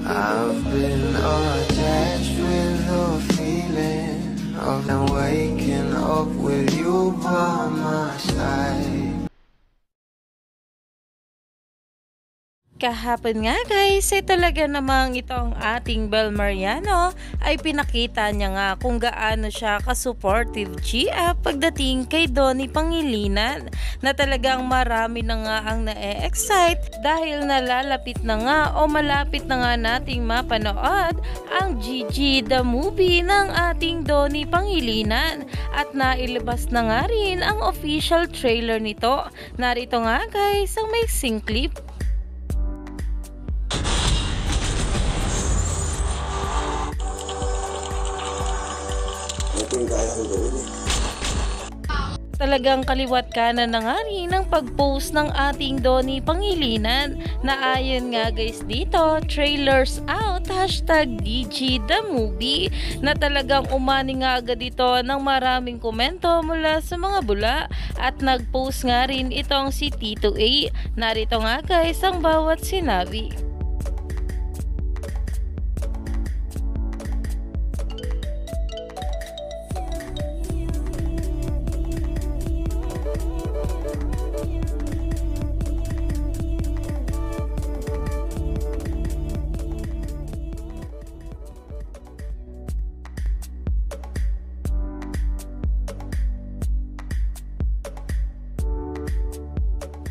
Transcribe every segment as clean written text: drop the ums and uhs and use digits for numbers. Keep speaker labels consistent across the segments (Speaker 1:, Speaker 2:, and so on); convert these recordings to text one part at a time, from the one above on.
Speaker 1: I've been attached with the feeling of not waking up with you by my side.
Speaker 2: Kahapon nga guys, ay talaga namang itong ating Bel Mariano ay pinakita niya nga kung gaano siya ka-supportive GF pagdating kay Donnie Pangilinan, na talagang marami na nga ang na-excite dahil nalalapit na nga o malapit na nga nating mapanood ang GG the movie ng ating Donnie Pangilinan, at nailabas na nga rin ang official trailer nito. Narito nga guys ang mixing clip. Talagang kaliwat kanan na nga rin ang pag-post ng ating Donnie Pangilinan, na ayon nga guys dito, trailers out, #DG the movie, na talagang umani nga agad dito ng maraming komento mula sa mga bula, at nag-post nga rin itong si Tito A. Narito nga guys ang bawat sinabi.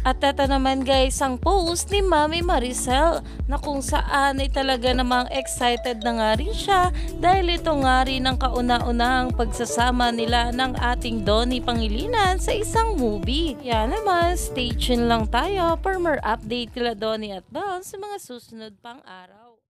Speaker 2: At ito naman guys ang post ni Mami Maricel, na kung saan ay talaga namang excited na nga rin siya dahil ito nga rin ang kauna-unahang pagsasama nila ng ating Donnie Pangilinan sa isang movie. Kaya naman, stay tuned lang tayo for more update nila Donnie at Bel sa mga susunod pang araw.